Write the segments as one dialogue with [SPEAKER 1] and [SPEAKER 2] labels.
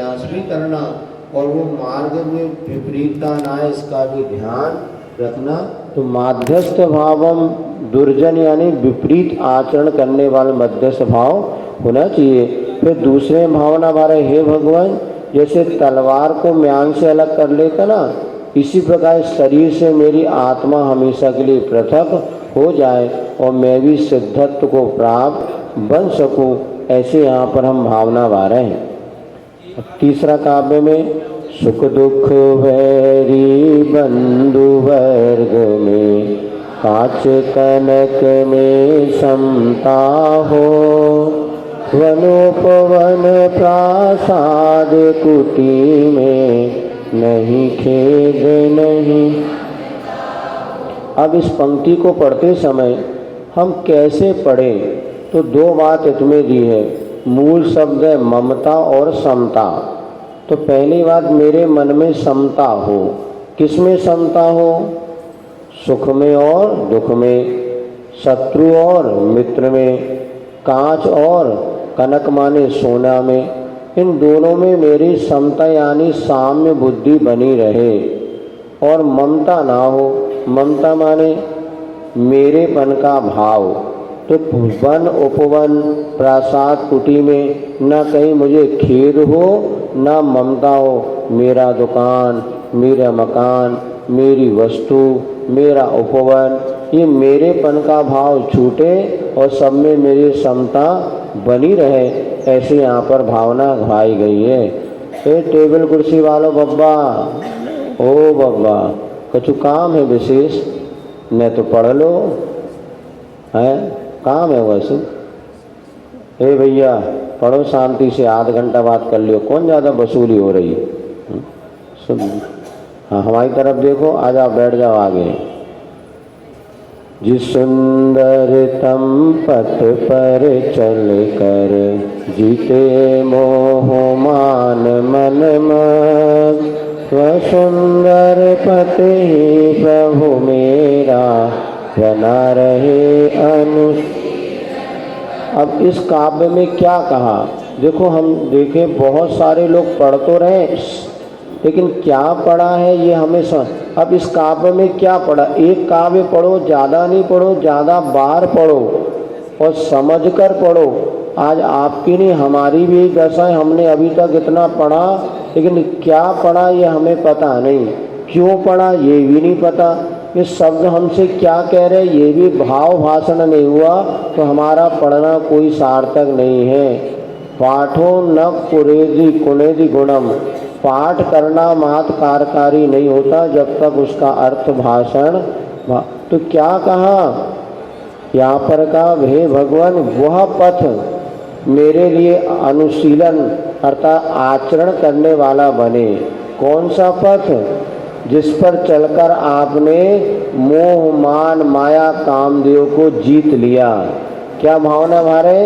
[SPEAKER 1] प्रयास भी करना और वो मार्ग में विपरीतता ना आए इसका भी ध्यान रखना। तो माध्यस्थ भावम दुर्जन यानी विपरीत आचरण करने वाले मध्यस्थ भाव होना चाहिए। फिर दूसरे भावना हमारे, हे भगवान जैसे तलवार को म्यान से अलग कर लेता ना, इसी प्रकार शरीर से मेरी आत्मा हमेशा के लिए पृथक हो जाए और मैं भी सिद्धत्व को प्राप्त बन सकूं, ऐसे यहाँ पर हम भावना गा रहे हैं। तीसरा काव्य में सुख दुख वैरी बंधु वर्ग में कांच कनक में समता हो, वनोपवन प्रासाद कुटी में नहीं खेद नहीं। अब इस पंक्ति को पढ़ते समय हम कैसे पढ़ें, तो दो बात इसमें दी है। मूल शब्द है ममता और समता। तो पहली बात, मेरे मन में समता हो। किस में समता हो? सुख में और दुख में, शत्रु और मित्र में, कांच और कनक माने सोना में, इन दोनों में मेरी समता यानी साम्य बुद्धि बनी रहे और ममता ना हो। ममता माने मेरेपन का भाव। तो वन उपवन प्रासाद कुटी में न कहीं मुझे खेद हो न ममता हो। मेरा दुकान, मेरा मकान, मेरी वस्तु, मेरा उपवन, ये मेरेपन का भाव छूटे और सब में मेरी समता बनी रहे, ऐसे यहाँ पर भावना भाई गई है। ए टेबल कुर्सी वालों बब्बा, ओ बब्बा कछु काम है विशेष न तो पढ़ लो है, काम है वैसे। ए भैया पढ़ो शांति से, आध घंटा बात कर लियो, कौन ज़्यादा वसूली हो रही है। सुन, हाँ हमारी तरफ देखो, आ जाओ बैठ जाओ आगे। जिस सुंदरतम पथ पर चल कर जीते मोह मान मन मग, वह सुंदर पथ ही प्रभु मेरा बना रहे अनु। अब इस काव्य में क्या कहा देखो, हम देखें बहुत सारे लोग पढ़ तो रहे लेकिन क्या पढ़ा है ये हमें अब इस काव्य में क्या पढ़ा। एक काव्य पढ़ो, ज़्यादा नहीं पढ़ो, ज़्यादा बार पढ़ो और समझ कर पढ़ो। आज आपकी नहीं हमारी भी दशा है, हमने अभी तक इतना पढ़ा लेकिन क्या पढ़ा ये हमें पता नहीं, क्यों पढ़ा ये भी नहीं पता, ये शब्द हमसे क्या कह रहे ये भी भाव भाषण नहीं हुआ तो हमारा पढ़ना कोई सार्थक नहीं है। पाठो न कुरेदि कुनेदि गुणम, पाठ करना मात कार्यकारी नहीं होता जब तक उसका अर्थ भाषण। तो क्या कहा यहाँ पर का, हे भगवान वह पथ मेरे लिए अनुशीलन अर्थात आचरण करने वाला बने। कौन सा पथ? जिस पर चलकर आपने मोह मान माया कामदेव को जीत लिया। क्या भावना हमारे?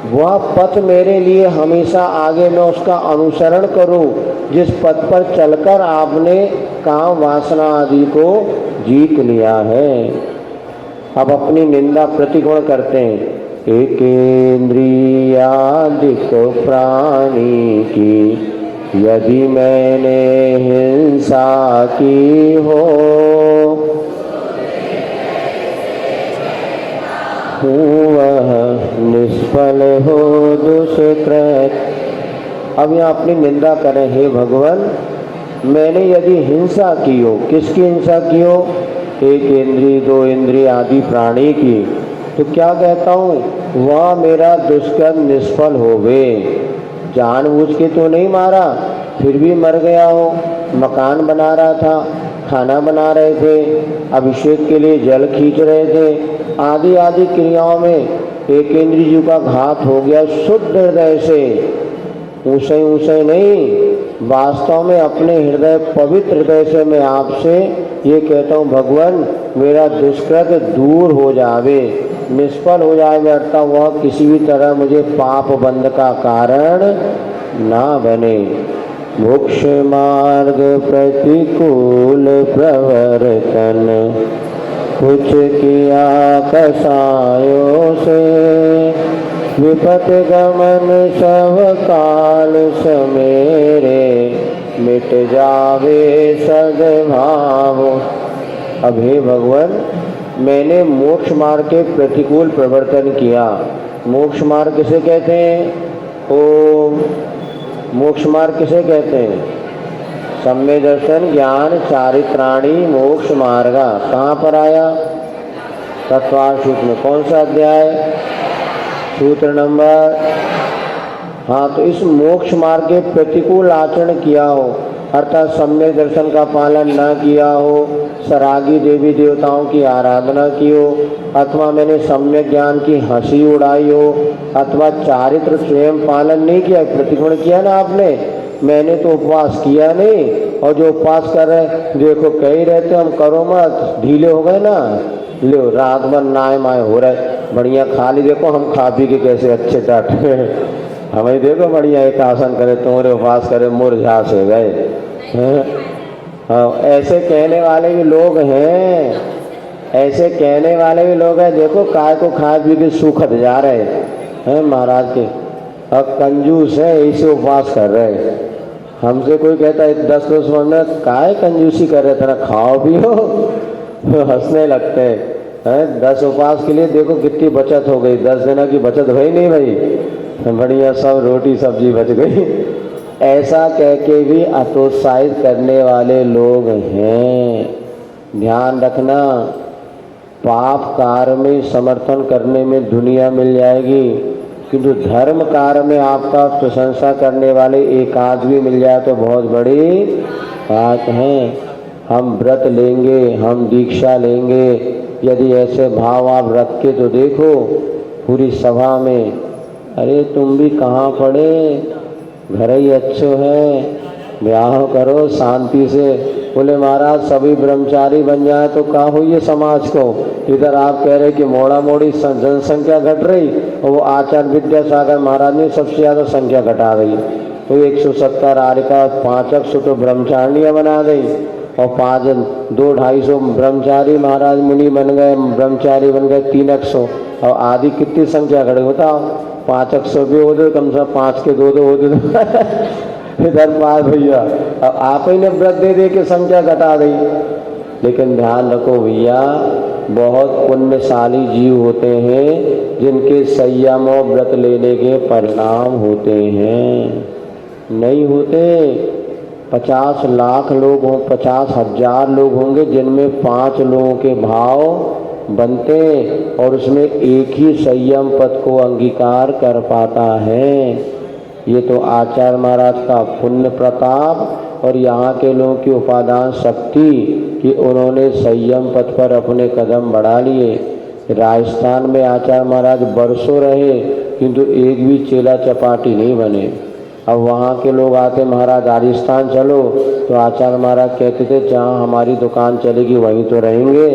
[SPEAKER 1] वह पथ मेरे लिए हमेशा आगे मैं उसका अनुसरण करूं, जिस पथ पर चलकर आपने काम वासना आदि को जीत लिया है। अब अपनी निंदा प्रतिगुण करते हैं। एक इंद्रियादिक प्राणी की यदि मैंने हिंसा की हो, वह निष्फल हो दुष्कृत। अब यहाँ अपनी निंदा करें, हे भगवान मैंने यदि हिंसा की हो, किसकी हिंसा की हो? एक इंद्रिय दो इंद्रिय आदि प्राणी की, तो क्या कहता हूँ वह मेरा दुष्कर्म निष्फल हो गए। जानबूझ के तो नहीं मारा, फिर भी मर गया हो। मकान बना रहा था, खाना बना रहे थे, अभिषेक के लिए जल खींच रहे थे, आदि आदि क्रियाओं में एक इंद्रिय जी का घात हो गया शुद्ध हृदय से, ऊंचे ऊंचे नहीं, वास्तव में अपने हृदय पवित्र हृदय से मैं आपसे ये कहता हूँ भगवान मेरा दुष्कृत दूर हो जावे, निष्फल हो जाए, अर्थात वह किसी भी तरह मुझे पाप बंध का कारण ना बने। मोक्ष मार्ग प्रतिकूल प्रवर्तन कुछ किया कसायों से, विपत गमन सब काल समेरे, मिट जावे सद्भाव। अब हे भगवान, मैंने मोक्ष मार्ग के प्रतिकूल प्रवर्तन किया। मोक्ष मार्ग किसे कहते हैं? ओम। मोक्ष मार्ग किसे कहते हैं? सम्यक दर्शन ज्ञान चारित्राणी मोक्ष मार्गा। कहाँ पर आया? तत्वार्थ सूत्र में। कौन सा अध्याय? सूत्र नंबर। हाँ, तो इस मोक्ष मार्ग के प्रतिकूल आचरण किया हो, अर्थात सम्यक दर्शन का पालन न किया हो, सरागी देवी देवताओं की आराधना की हो, अथवा मैंने सम्यक ज्ञान की हंसी उड़ाई हो, अथवा चारित्र स्वयं पालन नहीं किया, प्रतिकोण किया ना आपने, मैंने तो उपवास किया नहीं, और जो उपवास कर रहे देखो कह ही रहते हम करो मत, ढीले हो गए ना, लो रात भर नाय माय हो रहे, बढ़िया खा ली, देखो हम खा पी के कैसे अच्छे टाट हमें देखो बढ़िया एक आसन करे, तुम्हारे उपवास करे, मुरझा से गए। हाँ, ऐसे कहने वाले भी लोग हैं, ऐसे कहने वाले भी लोग हैं, देखो काय को खा पी के सुखद जा रहे हैं महाराज के, अब कंजूस है ऐसे उपवास कर रहे। हमसे कोई कहता है 10 मिनट काय कंजूसी कर रहे थे ना, खाओ पियो हंसने लगते हैं। 10 उपवास के लिए देखो कितनी बचत हो गई, 10 दिन की बचत हुई नहीं भाई, बढ़िया सब रोटी सब्जी बच गई। ऐसा कह के भी हतोत्साहित करने वाले लोग हैं। ध्यान रखना, पाप कार्य में समर्थन करने में दुनिया मिल जाएगी, किंतु धर्म कार्य में आपका प्रशंसा करने वाले एक आदमी मिल जाए तो बहुत बड़ी बात है। हम व्रत लेंगे, हम दीक्षा लेंगे, यदि ऐसे भाव आप रख के तो देखो पूरी सभा में, अरे तुम भी कहाँ पड़े, घर ही अच्छो है, ब्याह करो शांति से। बोले महाराज सभी ब्रह्मचारी बन जाए तो क्या हो ये समाज को। इधर आप कह रहे कि मोड़ा मोड़ी जनसंख्या घट रही, और वो आचार्य विद्यासागर महाराज ने सबसे ज़्यादा संख्या घटा दी, तो 170 आरिका 500 तो ब्रह्मचारियाँ बना दी, और 200-250 ब्रह्मचारी महाराज मुनि बन गए, ब्रह्मचारी बन गए 300, और आदि कितनी संख्या घट गई बताओ। 500 भी हो गए, कम से कम 5 के 2 हो गए इधर पास भैया, अब आप ही ने व्रत दे दे के संख्या घटा दी। लेकिन ध्यान रखो भैया, बहुत पुण्यशाली जीव होते हैं जिनके संयम और व्रत लेने के परिणाम होते हैं। नहीं होते, 50 लाख लोग हों, 50,000 लोग होंगे जिनमें 5 लोगों के भाव बनते, और उसमें एक ही संयम पद को अंगीकार कर पाता है। ये तो आचार्य महाराज का पुण्य प्रताप और यहाँ के लोगों की उपादान शक्ति कि उन्होंने संयम पथ पर अपने कदम बढ़ा लिए। राजस्थान में आचार्य महाराज बरसों रहे, किंतु एक भी चेला चपाटी नहीं बने। अब वहाँ के लोग आते, महाराज राजस्थान चलो, तो आचार्य महाराज कहते थे जहाँ हमारी दुकान चलेगी वहीं तो रहेंगे,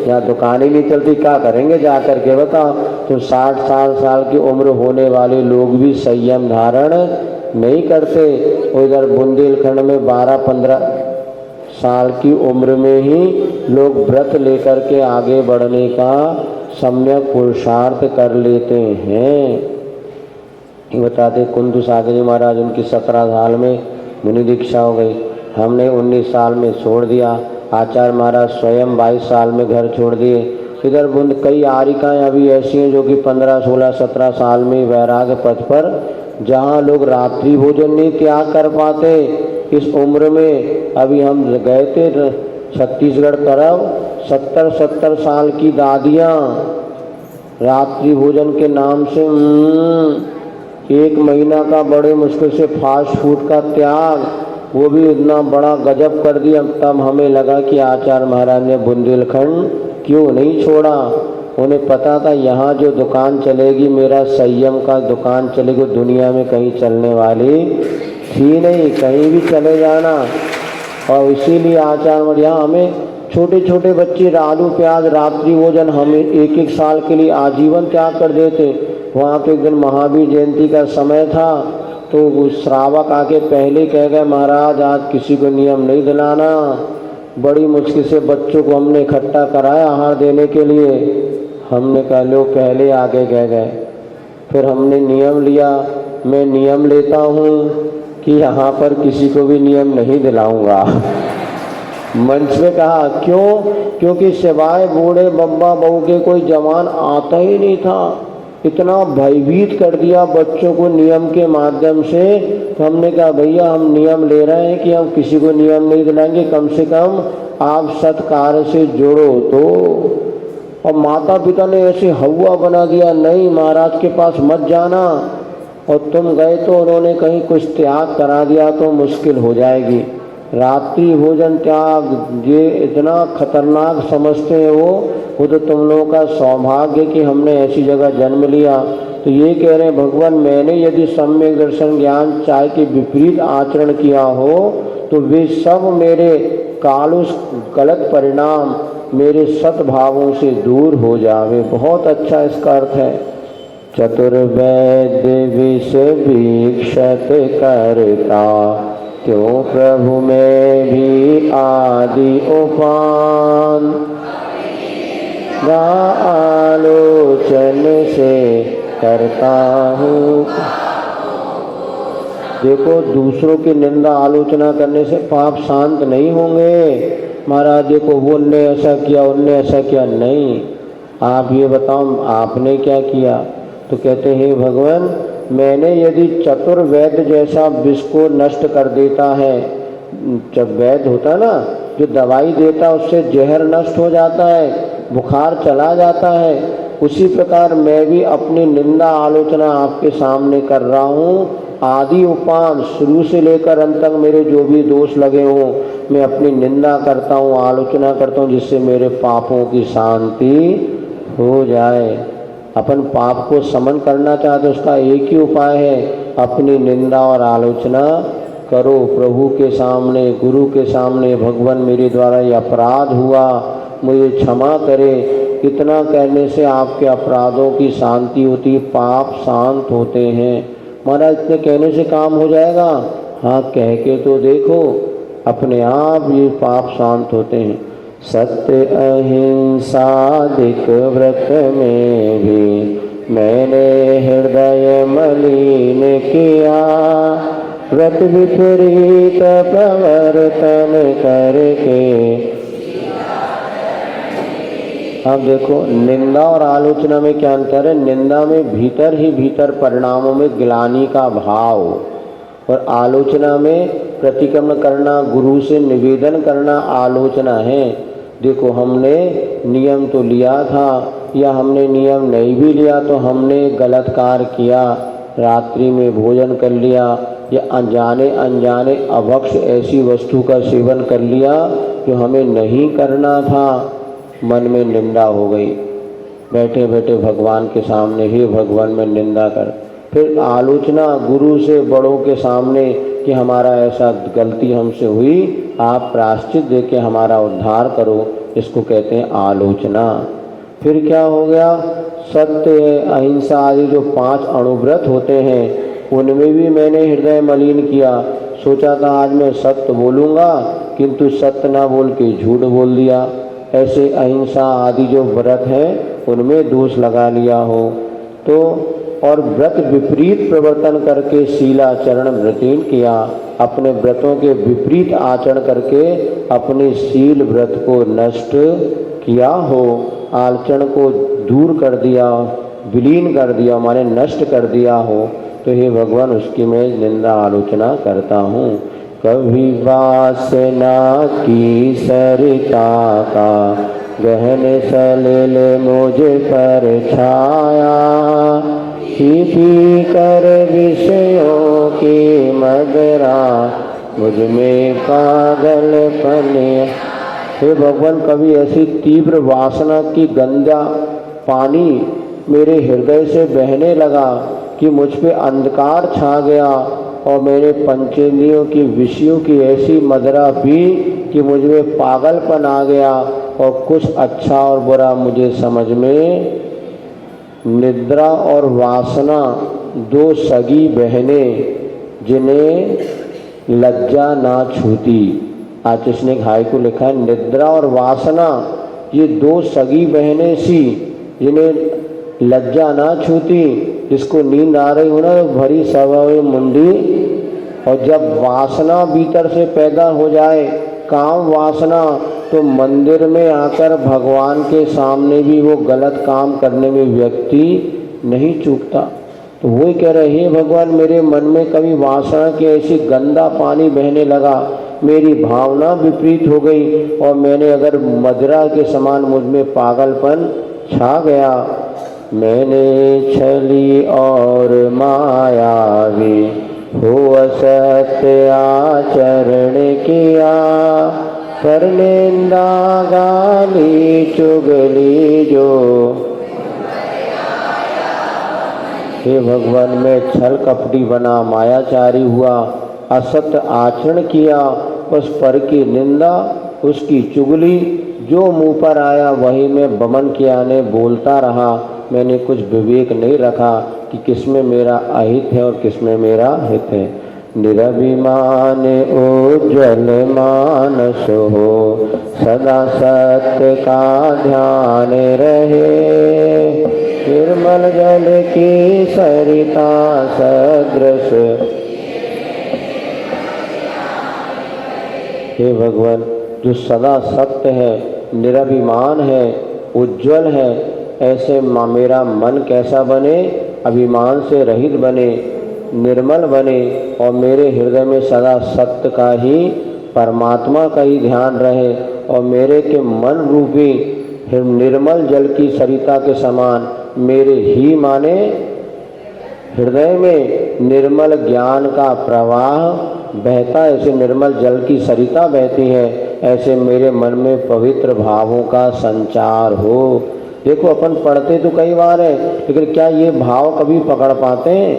[SPEAKER 1] यहाँ दुकान ही नहीं चलती क्या करेंगे जा कर के बताओ। तो 60 साल की उम्र होने वाले लोग भी संयम धारण नहीं करते। उधर बुंदेलखंड में 12-15 साल की उम्र में ही लोग व्रत लेकर के आगे बढ़ने का सम्यक पुरुषार्थ कर लेते हैं। बताते कुंदू सागर जी महाराज, उनकी 17 साल में मुनि दीक्षा हो गई, हमने 19 साल में छोड़ दिया। आचार्य महाराज स्वयं 22 साल में घर छोड़ दिए। इधर बुंद कई आरिकाएँ अभी ऐसी हैं जो कि 15, 16, 17 साल में वैराग्य पथ पर, जहाँ लोग रात्रि भोजन नहीं त्याग कर पाते इस उम्र में। अभी हम गए थे छत्तीसगढ़ तरफ, 70 साल की दादियाँ रात्रि भोजन के नाम से 1 महीना का बड़े मुश्किल से फास्ट फूड का त्याग, वो भी इतना बड़ा गजब कर दिया। तब हमें लगा कि आचार्य महाराज ने बुंदेलखंड क्यों नहीं छोड़ा। उन्हें पता था यहाँ जो दुकान चलेगी, मेरा संयम का दुकान चलेगी, दुनिया में कहीं चलने वाली थी नहीं, कहीं भी चले जाना। और इसीलिए आचार्य महाराज हमें छोटे छोटे बच्चे आलू प्याज रात्रि भोजन हमें 1-1 साल के लिए आजीवन त्याग कर देते। वहाँ पे एक दिन महावीर जयंती का समय था, तो वो श्रावक आके पहले कह गए महाराज आज किसी को नियम नहीं दिलाना। बड़ी मुश्किल से बच्चों को हमने इकट्ठा कराया आहार देने के लिए। हमने कहा लो पहले आगे कह गए, फिर हमने नियम लिया, मैं नियम लेता हूँ कि यहाँ पर किसी को भी नियम नहीं दिलाऊंगा। मंच पे कहा क्यों? क्योंकि सिवाय बूढ़े बब्बा बहू के कोई जवान आता ही नहीं था। इतना भयभीत कर दिया बच्चों को नियम के माध्यम से। तो हमने कहा भैया हम नियम ले रहे हैं कि हम किसी को नियम नहीं दिलाएंगे, कम से कम आप सत्कार्य से जुड़ो तो। और माता पिता ने ऐसे हवा बना दिया, नहीं महाराज के पास मत जाना, और तुम गए तो उन्होंने कहीं कुछ त्याग करा दिया तो मुश्किल हो जाएगी। रात्रि भोजन त्याग ये इतना खतरनाक समझते हैं वो तो तुम लोगों का सौभाग्य कि हमने ऐसी जगह जन्म लिया। तो ये कह रहे हैं भगवान, मैंने यदि सम्यक दर्शन ज्ञान चाय के विपरीत आचरण किया हो तो वे सब मेरे कालुष गलत परिणाम मेरे सद्भावों से दूर हो जावे। बहुत अच्छा इसका अर्थ है। चतुर्वेद विष वीक्षत करता, क्यों प्रभु में भी आदि उपान, आलोचन से करता हूँ। देखो दूसरों की निंदा आलोचना करने से पाप शांत नहीं होंगे। महाराज देखो वो उनने ऐसा किया, उनने ऐसा किया, नहीं, आप ये बताओ आपने क्या किया? तो कहते हैं भगवान, मैंने यदि चतुर्वेद जैसा विष को नष्ट कर देता है, जब वैद होता ना जो दवाई देता उससे जहर नष्ट हो जाता है, बुखार चला जाता है, उसी प्रकार मैं भी अपनी निंदा आलोचना आपके सामने कर रहा हूँ। आदि उपान शुरू से लेकर अंत तक मेरे जो भी दोष लगे हों मैं अपनी निंदा करता हूँ, आलोचना करता हूँ, जिससे मेरे पापों की शांति हो जाए। अपन पाप को समन करना चाहते उसका एक ही उपाय है, अपनी निंदा और आलोचना करो प्रभु के सामने, गुरु के सामने। भगवान मेरे द्वारा ये अपराध हुआ, मुझे क्षमा करे। इतना कहने से आपके अपराधों की शांति होती है, पाप शांत होते हैं। महाराज इतने कहने से काम हो जाएगा? हाँ, कह के तो देखो, अपने आप ये पाप शांत होते हैं। सत्य अहिंसादिक व्रत में भी मैंने हृदय मलिन किया, व्रत विपरीत प्रवर्तन करके। अब देखो निंदा और आलोचना में क्या अंतर है? निंदा में भीतर ही भीतर परिणामों में ग्लानि का भाव, और आलोचना में प्रतिक्रमण करना, गुरु से निवेदन करना आलोचना है। देखो हमने नियम तो लिया था, या हमने नियम नहीं भी लिया तो हमने गलत कार्य किया, रात्रि में भोजन कर लिया, या अनजाने अनजाने अभक्ष ऐसी वस्तु का सेवन कर लिया जो हमें नहीं करना था, मन में निंदा हो गई। बैठे बैठे भगवान के सामने, हे भगवान मैं निंदा कर। फिर आलोचना गुरु से, बड़ों के सामने कि हमारा ऐसा गलती हमसे हुई, आप प्रायश्चित दे के हमारा उद्धार करो, इसको कहते हैं आलोचना। फिर क्या हो गया? सत्य अहिंसा आदि जो 5 अणुव्रत होते हैं उनमें भी मैंने हृदय मलिन किया। सोचा था आज मैं सत्य बोलूँगा, किंतु सत्य ना बोल के झूठ बोल दिया। ऐसे अहिंसा आदि जो व्रत हैं उनमें दोष लगा लिया हो तो, और व्रत विपरीत प्रवर्तन करके शीलाचरण व्रतीन किया, अपने व्रतों के विपरीत आचरण करके अपने शील व्रत को नष्ट किया हो, आचरण को दूर कर दिया, विलीन कर दिया, माने नष्ट कर दिया हो, तो हे भगवान उसकी मैं निंदा आलोचना करता हूँ। कभी वासना की सरिता का गहन सलिल मुझ पर छाया, पी कर विषयों की मदरा मुझ में पागलपन। हे भगवान, कभी ऐसी तीव्र वासना की गंगा पानी मेरे हृदय से बहने लगा कि मुझ पे अंधकार छा गया, और मेरे पंचेंद्रियों की विषयों की ऐसी मदरा पी कि मुझ में पागलपन आ गया, और कुछ अच्छा और बुरा मुझे समझ में। निद्रा और वासना 2 सगी बहनें जिन्हें लज्जा ना छूती। आज इसने घाई को लिखा है, निद्रा और वासना ये 2 सगी बहनें सी जिन्हें लज्जा ना छूती, जिसको नींद आ रही हो ना तो भरी सवाई मुंडी, और जब वासना भीतर से पैदा हो जाए, काम वासना, तो मंदिर में आकर भगवान के सामने भी वो गलत काम करने में व्यक्ति नहीं चूकता। तो वही कह रहे, हे भगवान मेरे मन में कभी वासना के ऐसी गंदा पानी बहने लगा, मेरी भावना विपरीत हो गई और मैंने अगर मदिरा के समान मुझ में पागलपन छा गया, मैंने छली और मायावी हो असत्य आचरण किया, पर निंदा गाली चुगली जो। हे भगवान मैं छल कपटी बना, मायाचारी हुआ, असत्य आचरण किया, उस पर की निंदा, उसकी चुगली, जो मुंह पर आया वही मैं बमन किया ने बोलता रहा। मैंने कुछ विवेक नहीं रखा कि किसमें मेरा अहित है और किसमें मेरा हित है। निरभिमान उज्ज्वल मानस हो, सदा सत्य का ध्यान रहे, निर्मल जल की सरिता सदृश। हे भगवान जो सदा सत्य है, निरभिमान है, उज्ज्वल है, ऐसे मेरा मन कैसा बने, अभिमान से रहित बने, निर्मल बने और मेरे हृदय में सदा सत्य का ही, परमात्मा का ही ध्यान रहे और मेरे के मन रूपी निर्मल जल की सरिता के समान मेरे ही माने हृदय में निर्मल ज्ञान का प्रवाह बहता, ऐसे निर्मल जल की सरिता बहती है, ऐसे मेरे मन में पवित्र भावों का संचार हो। देखो अपन पढ़ते तो कई बार है, लेकिन क्या ये भाव कभी पकड़ पाते हैं?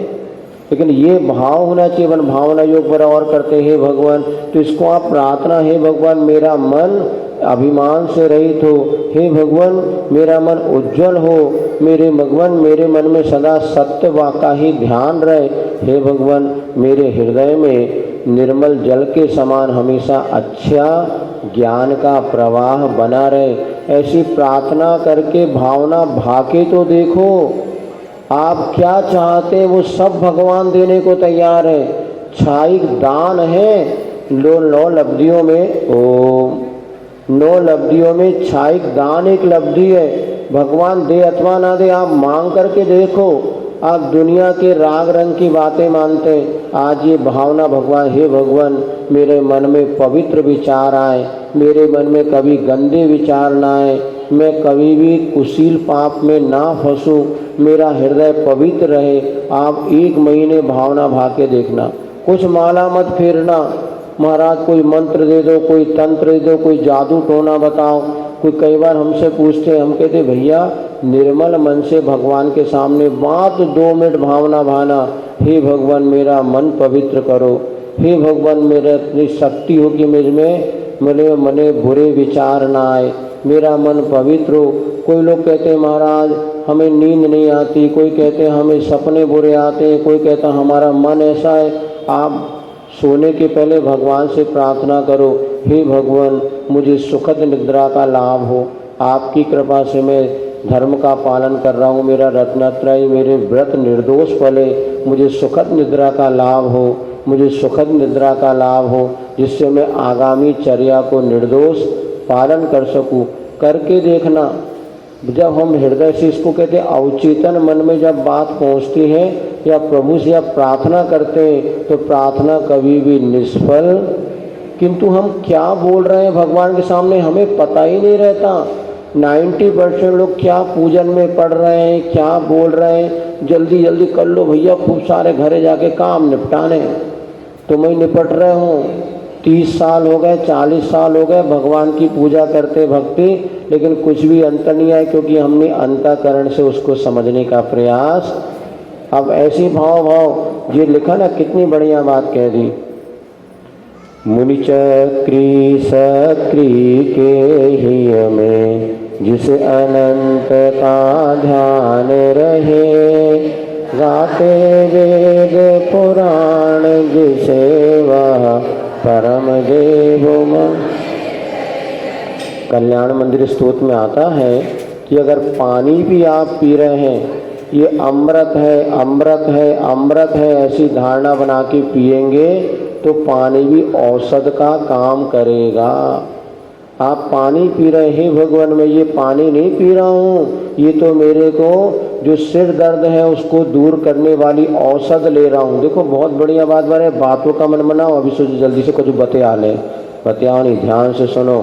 [SPEAKER 1] लेकिन ये भाव होना चाहिए। अपन भावना योग पर और करते हैं भगवान, तो इसको आप प्रार्थना, हे भगवान मेरा मन अभिमान से रहित हो, हे भगवान मेरा मन उज्जवल हो, मेरे भगवान मेरे मन में सदा सत्य का ही ध्यान रहे, हे भगवान मेरे हृदय में निर्मल जल के समान हमेशा अच्छा ज्ञान का प्रवाह बना रहे। ऐसी प्रार्थना करके भावना भाके तो देखो, आप क्या चाहते हैं वो सब भगवान देने को तैयार है। छाइक दान है, नौ लब्धियों में ओम, 9 लब्धियों में छाइक दान एक लब्धि है। भगवान दे अथवा ना दे, आप मांग करके देखो। आप दुनिया के राग रंग की बातें मानते हैं, आज ये भावना भगवान, हे भगवान मेरे मन में पवित्र विचार आए, मेरे मन में कभी गंदे विचार ना आए, मैं कभी भी कुशील पाप में ना फंसूं, मेरा हृदय पवित्र रहे। आप 1 महीने भावना भाके देखना, कुछ माला मत फेरना, महाराज कोई मंत्र दे दो, कोई तंत्र दे दो, कोई जादू टोना बताओ। कोई कई बार हमसे पूछते, हम कहते भैया निर्मल मन से भगवान के सामने बात 2 मिनट भावना भाना, हे भगवान मेरा मन पवित्र करो, हे भगवान मेरे इतनी शक्ति हो कि मुझ में मेरे मने बुरे विचार ना आए, मेरा मन पवित्र हो। कोई लोग कहते हैं महाराज हमें नींद नहीं आती, कोई कहते हैं हमें सपने बुरे आते हैं, कोई कहता है हमारा मन ऐसा है। आप सोने के पहले भगवान से प्रार्थना करो, हे भगवान मुझे सुखद निद्रा का लाभ हो, आपकी कृपा से मैं धर्म का पालन कर रहा हूँ, मेरा रत्नत्रय मेरे व्रत निर्दोष फले, मुझे सुखद निद्रा का लाभ हो, मुझे सुखद निद्रा का लाभ हो, जिससे मैं आगामी चर्या को निर्दोष पालन कर सकूँ। करके देखना, जब हम हृदय से इसको कहते हैं अवचेतन मन में जब बात पहुँचती है या प्रभु से आप प्रार्थना करते हैं तो प्रार्थना कभी भी निष्फल, किंतु हम क्या बोल रहे हैं भगवान के सामने हमें पता ही नहीं रहता। 90% लोग क्या पूजन में पढ़ रहे हैं, क्या बोल रहे हैं, जल्दी जल्दी कर लो भैया, खूब सारे घरे जाके काम निपटाने, तुम ही निपट रहे हो। 30 साल हो गए, 40 साल हो गए भगवान की पूजा करते भक्ति, लेकिन कुछ भी अंतर नहीं आया, क्योंकि हमने अंतःकरण से उसको समझने का प्रयास। अब ऐसी भाव ये लिखा ना, कितनी बढ़िया बात कह दी। मुनि चक्री सक्री के ही में जिसे अनंत का ध्यान रहे, गाते वेद पुराण जिसे वह परम देव। कल्याण मंदिर स्तोत्र में आता है कि अगर पानी भी आप पी रहे हैं ये अमृत है, अमृत है, अमृत है, ऐसी धारणा बना के पिएंगे तो पानी भी औषध का काम करेगा। आप पानी पी रहे हैं, भगवान मैं ये पानी नहीं पी रहा हूँ, ये तो मेरे को जो सिर दर्द है उसको दूर करने वाली औषध ले रहा हूँ। देखो बहुत बढ़िया बात बात है, बातों का मन बनाओ, अभी सोचो जल्दी से कुछ बतिया ले, बतियाओ नहीं, ध्यान से सुनो।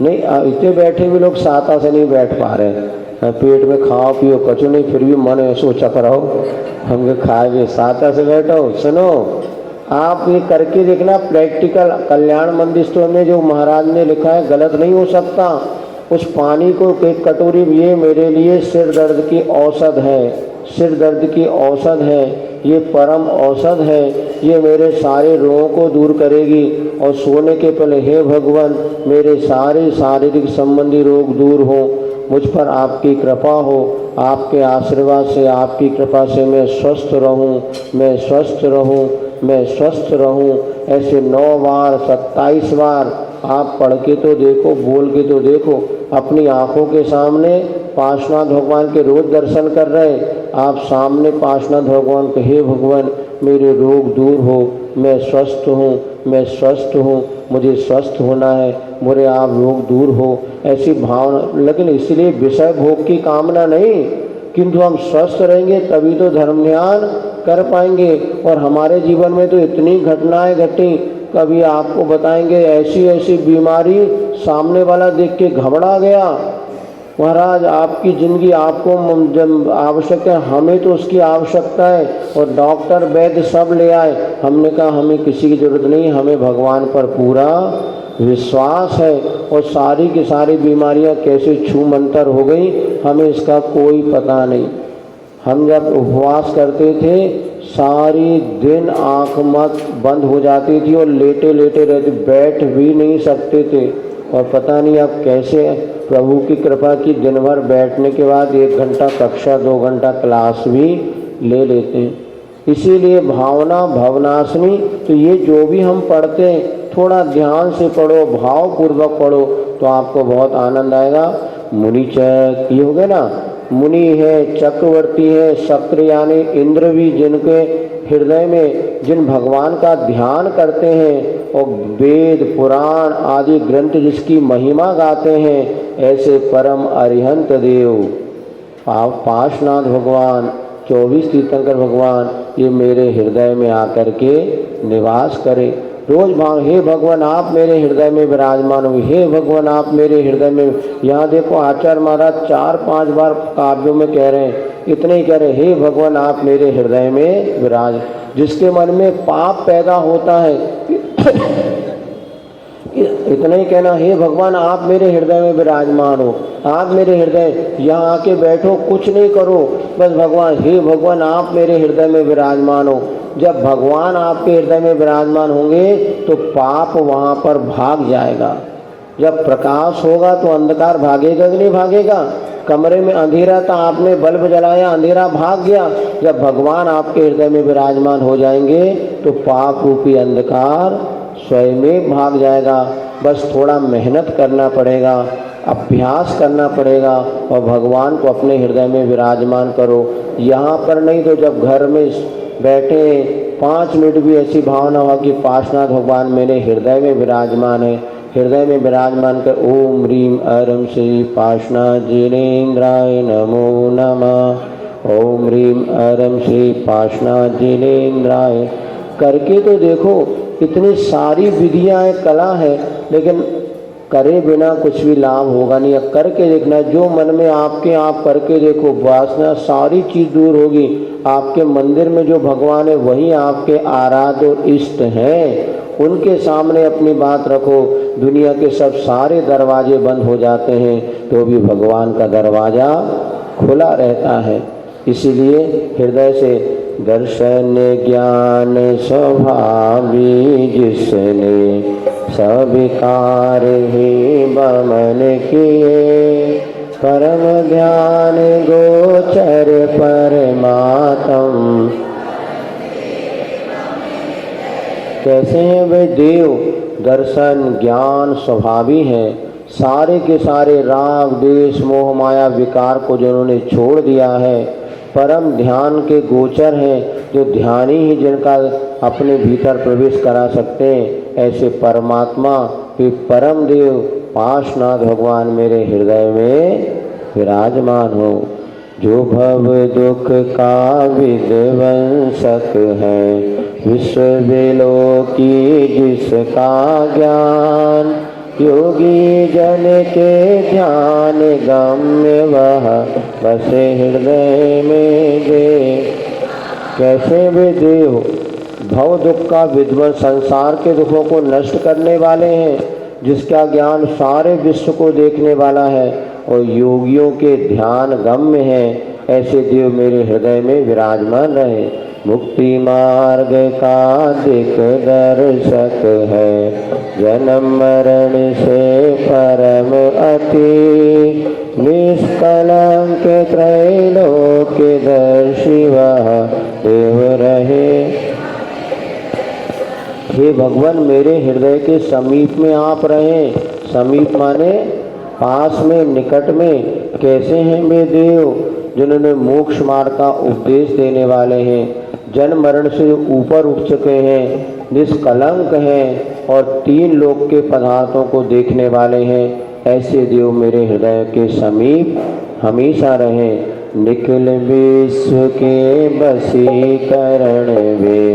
[SPEAKER 1] नहीं इतने बैठे भी लोग साता से नहीं बैठ पा रहे, पेट में खाओ पियो कचो नहीं, फिर भी मन ऐसे उचक रहो हम खाए साता से बैठो। सुनो आप ये करके देखना, प्रैक्टिकल कल्याण मंदिर में जो महाराज ने लिखा है गलत नहीं हो सकता। उस पानी को एक कटोरी, ये मेरे लिए सिर दर्द की औषध है, सिर दर्द की औषध है, ये परम औषध है, ये मेरे सारे रोगों को दूर करेगी। और सोने के पहले हे भगवान मेरे सारे शारीरिक संबंधी रोग दूर हो, मुझ पर आपकी कृपा हो, आपके आशीर्वाद से आपकी कृपा से मैं स्वस्थ रहूं, मैं स्वस्थ रहूं, मैं स्वस्थ रहूं। ऐसे 9 बार 27 बार आप पढ़ के तो देखो, बोल के तो देखो, अपनी आंखों के सामने पार्श्वनाथ भगवान के रोज दर्शन कर रहे, आप सामने पार्श्वनाथ भगवान को हे भगवान मेरे रोग दूर हो, मैं स्वस्थ हूँ, मैं स्वस्थ हूँ, मुझे स्वस्थ होना है, मुझे आप रोग दूर हो, ऐसी भावना। लेकिन इसलिए विषय भोग की कामना नहीं, किंतु हम स्वस्थ रहेंगे तभी तो धर्म ध्यान कर पाएंगे। और हमारे जीवन में तो इतनी घटनाएं घटी, कभी आपको बताएंगे ऐसी ऐसी बीमारी सामने वाला देख के घबरा गया। महाराज आपकी ज़िंदगी आपको जब आवश्यक है, हमें तो उसकी आवश्यकता है, और डॉक्टर वैद्य सब ले आए, हमने कहा हमें किसी की ज़रूरत नहीं, हमें भगवान पर पूरा विश्वास है। और सारी की सारी बीमारियां कैसे छू मंतर हो गई हमें इसका कोई पता नहीं। हम जब उपवास करते थे सारी दिन आँख मत बंद हो जाती थी और लेटे लेटे रहते, बैठ भी नहीं सकते थे। और पता नहीं अब कैसे प्रभु की कृपा की दिन भर बैठने के बाद 1 घंटा कक्षा 2 घंटा क्लास भी ले लेते हैं। इसीलिए भावना भवनाशनी, तो ये जो भी हम पढ़ते हैं थोड़ा ध्यान से पढ़ो, भावपूर्वक पढ़ो तो आपको बहुत आनंद आएगा। मुनि चक ये हो गए ना, मुनि है, चक्रवर्ती है, शक्र यानी इंद्र भी, जिनके हृदय में जिन भगवान का ध्यान करते हैं और वेद पुराण आदि ग्रंथ जिसकी महिमा गाते हैं, ऐसे परम अरिहंत देव पार्श्वनाथ भगवान 24 तीर्थंकर भगवान ये मेरे हृदय में आकर के निवास करे। रोज भाव हे भगवान आप मेरे हृदय में विराजमान हो, हे भगवान आप मेरे हृदय में। यहाँ देखो आचार्य महाराज 4-5 बार काव्यों में कह रहे हैं, इतने ही कह रहे हे भगवान आप मेरे हृदय में विराज। जिसके मन में पाप पैदा होता है इतना ही कहना हे भगवान आप मेरे हृदय में विराजमान हो, आप मेरे हृदय, यहाँ आके बैठो कुछ नहीं करो, बस भगवान हे भगवान आप मेरे हृदय में विराजमान हो। जब भगवान आपके हृदय में विराजमान होंगे तो पाप वहाँ पर भाग जाएगा। जब प्रकाश होगा तो अंधकार भागेगा कि नहीं भागेगा। कमरे में अंधेरा था, आपने बल्ब जलाया, अंधेरा भाग गया। जब भगवान आपके हृदय में विराजमान हो जाएंगे तो पाप रूपी अंधकार स्वयं में भाग जाएगा। बस थोड़ा मेहनत करना पड़ेगा, अभ्यास करना पड़ेगा और भगवान को अपने हृदय में विराजमान करो। यहाँ पर नहीं तो जब घर में बैठे 5 मिनट भी ऐसी भावना हो कि पार्श्वनाथ भगवान मेरे हृदय में विराजमान है, हृदय में विराजमान कर ओम ह्रीम अरम श्री पार्श्वनाथ जिनेन्द्राय नमो नमः, ओम ह्रीम अरम श्री पार्श्वनाथ जिनेन्द्राय करके तो देखो। इतनी सारी विधियाँ हैं, कला है, लेकिन करे बिना कुछ भी लाभ होगा नहीं। अब करके देखना, जो मन में आपके आप करके देखो, वासना सारी चीज़ दूर होगी। आपके मंदिर में जो भगवान है वही आपके आराध्य और इष्ट हैं, उनके सामने अपनी बात रखो। दुनिया के सब सारे दरवाजे बंद हो जाते हैं तो भी भगवान का दरवाज़ा खुला रहता है। इसीलिए हृदय से दर्शन ज्ञान स्वभावी जिसने सविकार ही बमन किए, परम ध्यान गोचर परमात्म। कैसे हैं वे देव? दर्शन ज्ञान स्वभावी हैं, सारे के सारे राग द्वेष मोह माया विकार को जिन्होंने छोड़ दिया है, परम ध्यान के गोचर हैं, जो ध्यानी ही जिनका अपने भीतर प्रवेश करा सकते हैं, ऐसे परमात्मा वे परम देव पाशनाथ भगवान मेरे हृदय में विराजमान हो। जो भव दुख का विध्वंसक है, विश्व विलो की जिसका ज्ञान, योगी जन के ध्यान गम्य वह बसे हृदय में दे। कैसे वे देव भव दुख का विध्वंस, संसार के दुखों को नष्ट करने वाले हैं, जिसका ज्ञान सारे विश्व को देखने वाला है और योगियों के ध्यान गम्य है, ऐसे देव मेरे हृदय में विराजमान रहे। मुक्ति मार्ग का दिक्दर्शक है, जन्म मरण से परम अति, निष्कलंक त्रैलोक्यदर्शी वह देव रहे। हे भगवान, मेरे हृदय के समीप में आप रहें। समीप माने पास में, निकट में। कैसे हैं वे देव, जिन्होंने मोक्ष मार्ग का उपदेश देने वाले हैं, जन्म मरण से ऊपर उठ चुके हैं, निष्कलंक हैं और तीन लोक के पदार्थों को देखने वाले हैं। ऐसे देव मेरे हृदय के समीप हमेशा रहें। निखिल विश्व के बसीकरण वे,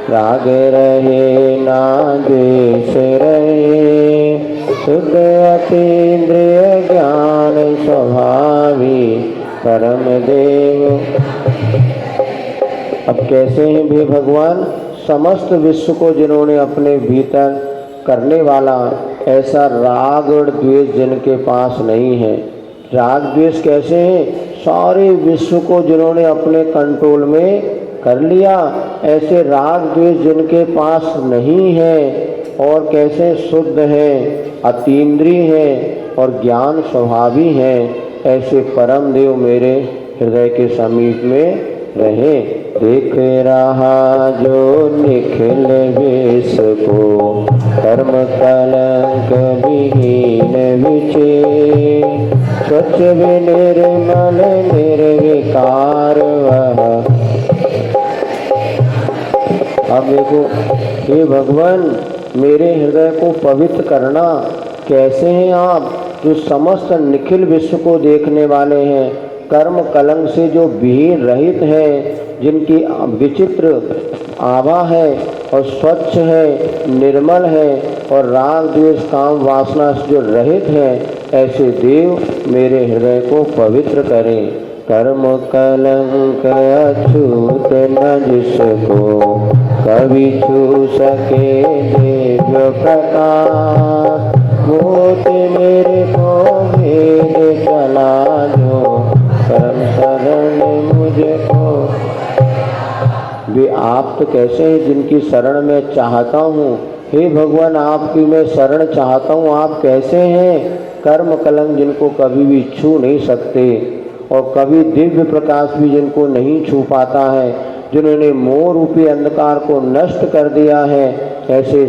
[SPEAKER 1] राग रहे ना द्वेष रहे, शुद्ध अतीन्द्रिय ज्ञान स्वभावी परम देव। अब कैसे हैं भी भगवान, समस्त विश्व को जिन्होंने अपने भीतर करने वाला ऐसा राग और द्वेष जिनके पास नहीं है। राग द्वेष कैसे हैं, सारे विश्व को जिन्होंने अपने कंट्रोल में कर लिया, ऐसे राग द्वेष जिनके पास नहीं है। और कैसे शुद्ध हैं, अतीन्द्रिय हैं और ज्ञान स्वभावी हैं, ऐसे परम देव मेरे हृदय के समीप में रहे। देख रहा जो निखिल विश्व को, कर्म कलंक विहीन विचे, स्वच्छ विनिर्मल निर्विकार वह। अब देखो, हे भगवान, मेरे हृदय को पवित्र करना। कैसे हैं आप, जो समस्त निखिल विश्व को देखने वाले हैं, कर्म कलंक से जो विहीन रहित है, जिनकी विचित्र आभा है और स्वच्छ है, निर्मल है और राग द्वेष काम वासना से जो रहित है, ऐसे देव मेरे हृदय को पवित्र करें। कर्म कलंक अछूत न जिसको, कभी छू सके दिव्य प्रकाश, मोति मेरे को भेद चला जो, परम शरण मुझको। वे आप तो कैसे हैं जिनकी शरण मैं चाहता हूँ। हे भगवान, आपकी मैं शरण चाहता हूँ। आप कैसे हैं, कर्म कलंक जिनको कभी भी छू नहीं सकते और कभी दिव्य प्रकाश भी जिनको नहीं छू पाता है, जिन्होंने मोह रूपी अंधकार को नष्ट कर दिया है, ऐसे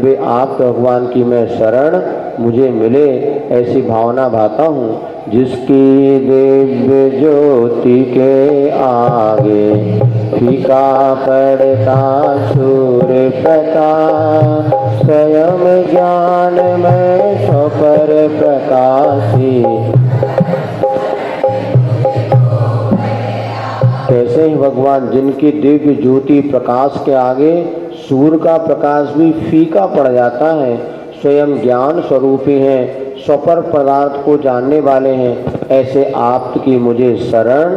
[SPEAKER 1] वे आप भगवान की मैं शरण मुझे मिले, ऐसी भावना भाता हूँ। जिसकी दिव्य ज्योति के आगे फीका पड़ता सूर्य प्रकाश, स्वयं ज्ञान में स्वपर प्रकाशी। कैसे ही भगवान, जिनकी दिव्य ज्योति प्रकाश के आगे सूर्य का प्रकाश भी फीका पड़ जाता है, स्वयं ज्ञान स्वरूपी हैं, स्वपर पदार्थ को जानने वाले हैं, ऐसे आप की मुझे शरण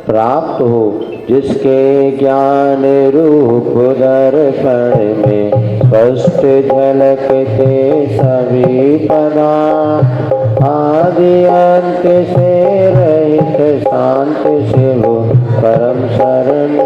[SPEAKER 1] प्राप्त हो। जिसके ज्ञान रूप दर्पण में स्पष्ट झलकते सभी पदार्थ, आदि अंत से रहित शांत शिव परम शरण।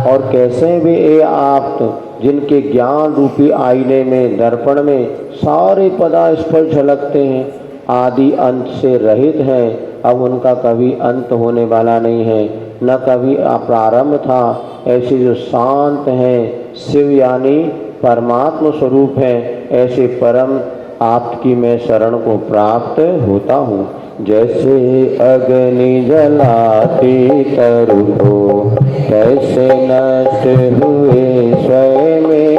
[SPEAKER 1] और कैसे भी ये आप जिनके ज्ञान रूपी आईने में, दर्पण में सारे पदार्थ स्पष्ट झलकते हैं, आदि अंत से रहित हैं, अब उनका कभी अंत होने वाला नहीं है, न कभी प्रारंभ था, ऐसे जो शांत हैं, शिव यानी परमात्मा स्वरूप हैं, ऐसे परम आपकी मैं शरण को प्राप्त होता हूँ। जैसे अग्नि जलाती तरु को, कैसे नष्ट हुए स्वयं में,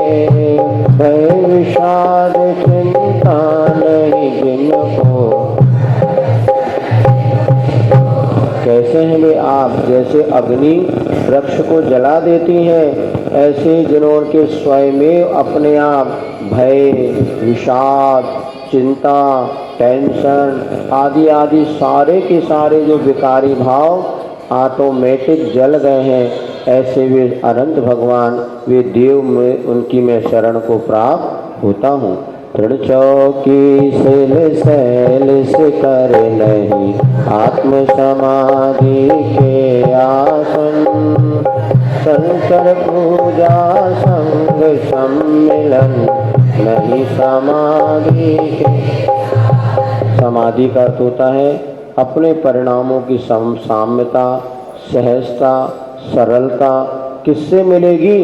[SPEAKER 1] भय विषाद चिंता नहीं जिनको। कैसे हैं वे आप? जैसे अग्नि वृक्ष को जला देती है, ऐसे जिन्होंने स्वयं में अपने आप भय, विषाद, चिंता, टेंशन आदि आदि सारे के सारे जो विकारी भाव ऑटोमेटिक जल गए हैं, ऐसे वे अनंत भगवान, वे देव में उनकी मैं शरण को प्राप्त होता हूँ। दृढ़ चौकी सिल सैल से कर नहीं, आत्म समाधि के आसन, शंकर पूजा संग सम्मिलन नहीं समाधि के। समाधि का अर्थ होता है अपने परिणामों की साम्यता, सहजता, सरलता। किससे मिलेगी?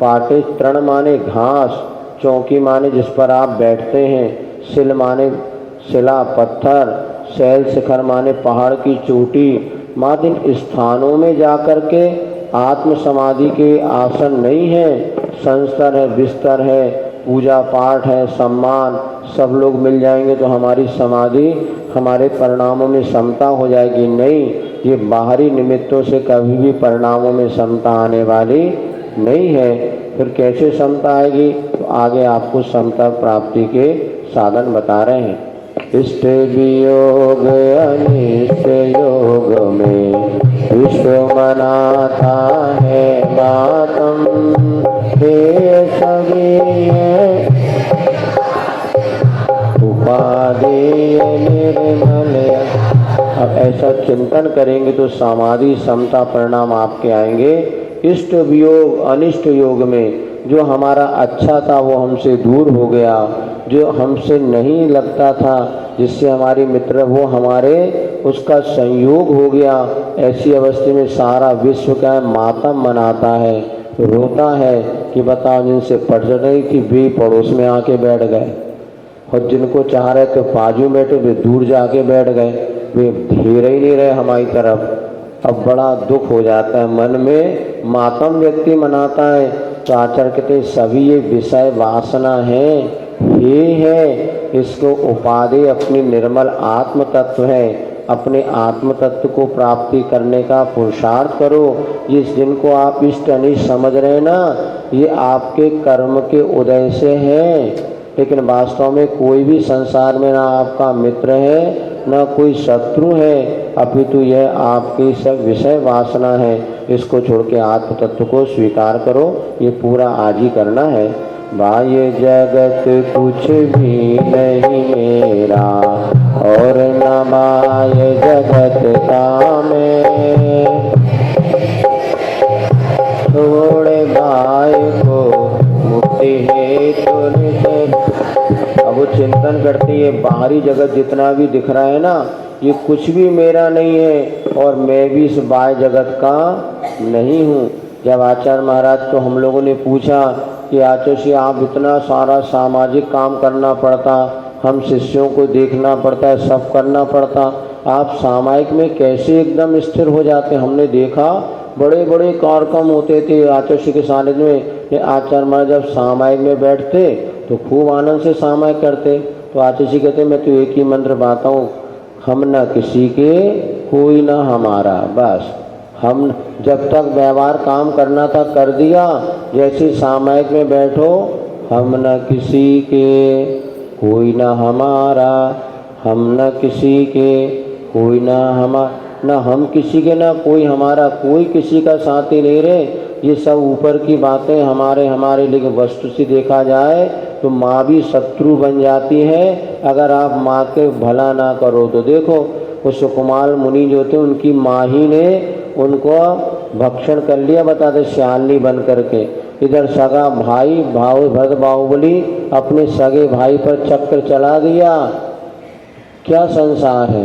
[SPEAKER 1] पाटे तृण माने घास, चौकी माने जिस पर आप बैठते हैं, सिल माने शिला पत्थर, शैल शिखर माने पहाड़ की चोटी, मात्र इन स्थानों में जाकर के आत्म समाधि के आसन नहीं है, संस्तर है, बिस्तर है, पूजा पाठ है, सम्मान, सब लोग मिल जाएंगे तो हमारी समाधि, हमारे परिणामों में समता हो जाएगी। नहीं, ये बाहरी निमित्तों से कभी भी परिणामों में समता आने वाली नहीं है। फिर कैसे समता आएगी? तो आगे आपको समता प्राप्ति के साधन बता रहे हैं। इष्ट वियोग अनिष्ट योग में विश्व मनाता है मातम, हे सभी उपादेय निर्मल। अब ऐसा चिंतन करेंगे तो समाधि, समता परिणाम आपके आएंगे। इष्ट वियोग अनिष्ट योग में जो हमारा अच्छा था वो हमसे दूर हो गया, जो हमसे नहीं लगता था, जिससे हमारी मित्र वो हमारे उसका संयोग हो गया। ऐसी अवस्था में सारा विश्व का मातम मनाता है, रोता है कि बताओ जिनसे पढ़ रही थी वे पड़ोस में आके बैठ गए, और जिनको चाह रहे थे बाजू में बैठे वे दूर जाके बैठ गए, वे घेर ही नहीं रहे हमारी तरफ। अब बड़ा दुख हो जाता है, मन में मातम व्यक्ति मनाता है। तो आचार्य कहते हैं सभी ये विषय वासना है, ये है, इसको उपाधि अपनी निर्मल आत्म तत्व है। अपने आत्म तत्व को प्राप्ति करने का पुरुषार्थ करो। ये जिनको आप इष्ट अनिष्ट समझ रहे हैं ना, ये आपके कर्म के उदय से है, लेकिन वास्तव में कोई भी संसार में ना आपका मित्र है न कोई शत्रु है, अपितु यह आपकी सब विषय वासना है। इसको छोड़ के आत्म तत्व को स्वीकार करो। ये पूरा आज ही करना है। बाह्य जगत कुछ भी नहीं मेरा, और न बाह्य जगत का मैं, छोड़े बाह्य को मुक्ति हेतु निषेध। अब वो चिंतन करती है बाहरी जगत जितना भी दिख रहा है ना, ये कुछ भी मेरा नहीं है, और मैं भी इस बाह्य जगत का नहीं हूँ। जब आचार्य महाराज को हम लोगों ने पूछा कि आचार्य जी आप इतना सारा सामाजिक काम करना पड़ता, हम शिष्यों को देखना पड़ता है, सब करना पड़ता, आप सामायिक में कैसे एकदम स्थिर हो जाते? हमने देखा बड़े बड़े कार्यक्रम होते थे आचार्य जी के सानिध्य में। ये आचार्य महाराज जब सामायिक में बैठते तो खूब आनंद से सामायिक करते। तो आचार्य जी कहते मैं तो एक ही मंत्र पाता हूँ, हम न किसी के कोई न हमारा। बस हम जब तक व्यवहार काम करना था कर दिया, जैसे सामायिक में बैठो हम न किसी के कोई न हमारा, हम न किसी के कोई न हमारा, न हम किसी के न कोई हमारा, कोई किसी का साथी नहीं रहे। ये सब ऊपर की बातें हमारे हमारे, लेकिन वस्तु से देखा जाए तो माँ भी शत्रु बन जाती है अगर आप माँ के भला ना करो। तो देखो वो सुकुमार मुनि जो थे उनकी माँ ही ने उनको भक्षण कर लिया, बताते श्यालनी बन करके। इधर सगा भाई भरत बाहुबली अपने सगे भाई पर चक्र चला दिया। क्या संसार है!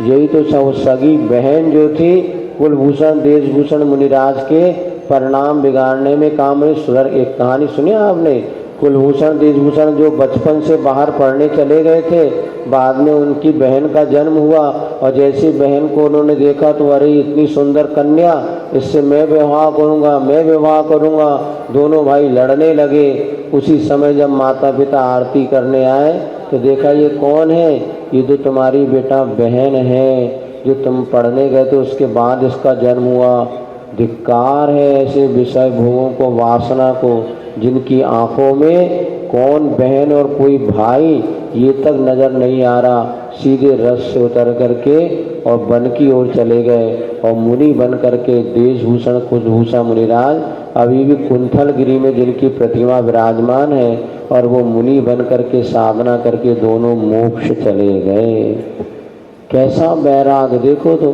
[SPEAKER 1] यही तो सब सगी बहन जो थी कुलभूषण देशभूषण मुनिराज के परिणाम बिगाड़ने में काम में सुधर। एक कहानी सुनी आपने, कुलभूषण देशभूषण जो बचपन से बाहर पढ़ने चले गए थे, बाद में उनकी बहन का जन्म हुआ और जैसे बहन को उन्होंने देखा तो अरे इतनी सुंदर कन्या, इससे मैं विवाह करूँगा, मैं विवाह करूँगा। दोनों भाई लड़ने लगे। उसी समय जब माता पिता आरती करने आए तो देखा ये कौन है, ये तो तुम्हारी बेटा बहन है जो तुम पढ़ने गए थे उसके बाद इसका जन्म हुआ। धिक्कार है ऐसे विषय भोगों को, वासना को, जिनकी आंखों में कौन बहन और कोई भाई ये तक नज़र नहीं आ रहा, सीधे रस से उतर करके और वन की ओर चले गए और मुनि बन करके देशभूषण कुलभूषण मुनिराज अभी भी कुंथलगिरी में जिनकी प्रतिमा विराजमान है और वो मुनि बन करके साधना करके दोनों मोक्ष चले गए। कैसा बैराग देखो तो,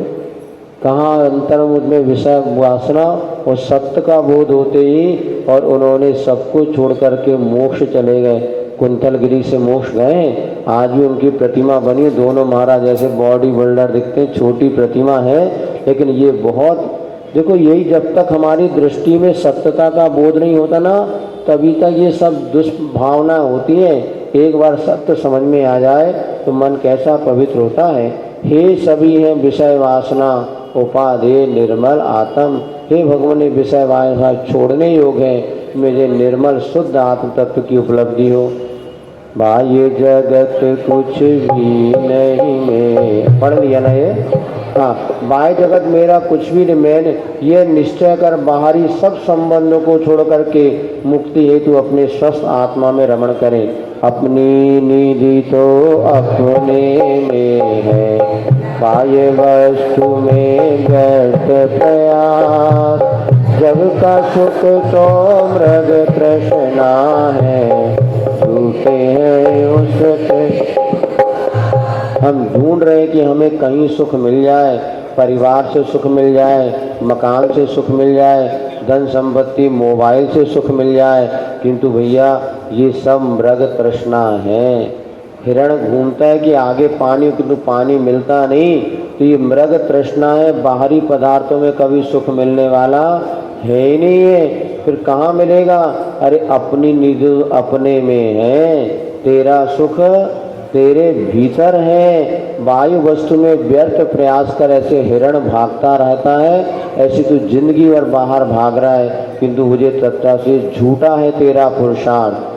[SPEAKER 1] कहाँ अंतर्मुख में विषय वासना और सत्य का बोध होते ही और उन्होंने सब कुछ छोड़ करके मोक्ष चले गए। कुंथलगिरी से मोक्ष गए। आज भी उनकी प्रतिमा बनी, दोनों महाराज ऐसे बॉडी बिल्डर दिखते हैं, छोटी प्रतिमा है लेकिन ये बहुत, देखो यही जब तक हमारी दृष्टि में सत्यता का बोध नहीं होता ना तभी तक ये सब दुष्भावना होती है। एक बार सत्य समझ में आ जाए तो मन कैसा पवित्र होता है। हे सभी हैं विषय वासना उपाधेय निर्मल आत्म, हे भगवान ने विषय वासना छोड़ने योग है, मुझे निर्मल शुद्ध आत्म तत्व की उपलब्धि हो। बाह्य जगत कुछ भी नहीं, मैं पढ़ लिया ना ये, हाँ, बाह्य जगत मेरा कुछ भी नहीं, मैंने ये निश्चय कर बाहरी सब संबंधों को छोड़ करके मुक्ति हेतु अपने स्वस्थ आत्मा में रमण करें। अपनी निधि तो अपने में है, बाह्य वस्तु में व्यर्थ प्रयास, जग का सुख तो मृग तृष्णा है, झूठे हैं उसके। हम ढूंढ रहे कि हमें कहीं सुख मिल जाए, परिवार से सुख मिल जाए, मकान से सुख मिल जाए, धन संपत्ति मोबाइल से सुख मिल जाए, किंतु भैया ये सब मृग तृष्णा है। हिरण घूमता है कि आगे पानी, किंतु पानी मिलता नहीं, तो ये मृग तृष्णा है। बाहरी पदार्थों में कभी सुख मिलने वाला है ही नहीं है, फिर कहाँ मिलेगा? अरे अपनी निधि अपने में है, तेरा सुख तेरे भीतर है। वायु वस्तु में व्यर्थ प्रयास कर ऐसे हिरण भागता रहता है, ऐसी तो जिंदगी और बाहर भाग रहा है, किंतु मुझे तत्व से झूठा है तेरा पुरुषार्थ।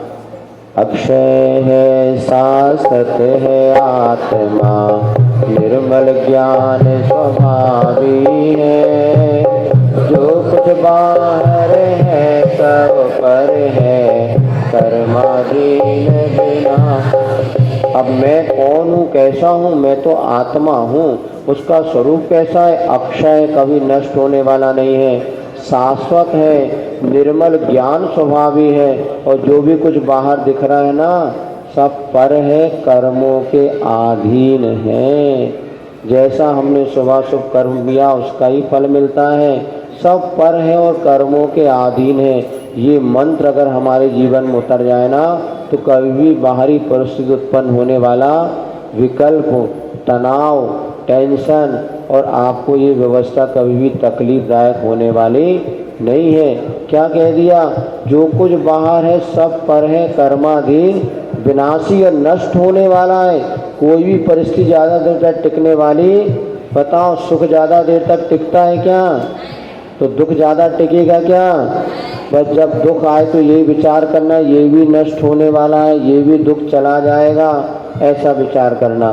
[SPEAKER 1] अक्षय है शाश्वत है आत्मा, निर्मल ज्ञान स्वभावी है, जो कुछ बाहर है सब पर है, कर्माधीन बिना। अब मैं कौन हूँ, कैसा हूँ? मैं तो आत्मा हूँ। उसका स्वरूप कैसा है? अक्षय, कभी नष्ट होने वाला नहीं है, शाश्वत है, निर्मल ज्ञान स्वभावी है, और जो भी कुछ बाहर दिख रहा है ना सब पर है, कर्मों के अधीन है। जैसा हमने शुभ शुभ कर्म किया उसका ही फल मिलता है, सब पर है और कर्मों के अधीन है। ये मंत्र अगर हमारे जीवन में उतर जाए ना तो कभी भी बाहरी परिस्थिति उत्पन्न होने वाला विकल्प, तनाव, टेंशन और आपको ये व्यवस्था कभी भी तकलीफदायक होने वाली नहीं है। क्या कह दिया? जो कुछ बाहर है सब पर है, कर्माधीन, विनाशी और नष्ट होने वाला है। कोई भी परिस्थिति ज़्यादा देर तक टिकने वाली, बताओ सुख ज़्यादा देर तक टिकता है क्या? तो दुख ज़्यादा टिकेगा क्या? बस जब दुख आए तो यही विचार करना ये भी नष्ट होने वाला है, ये भी दुख चला जाएगा, ऐसा विचार करना।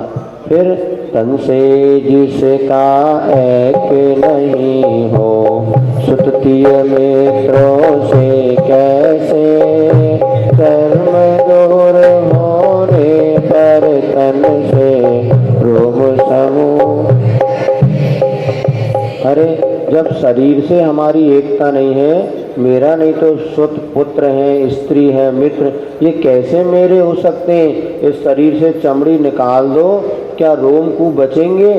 [SPEAKER 1] फिर तन से जिसका एक नहीं हो, सुततीय मित्रों से कैसे, कर्म दूर होने पर तन से रोम समूह। अरे जब शरीर से हमारी एकता नहीं है, मेरा नहीं तो सुत पुत्र है, स्त्री है, मित्र, ये कैसे मेरे हो सकते हैं? इस शरीर से चमड़ी निकाल दो, क्या रोमकूप बचेंगे?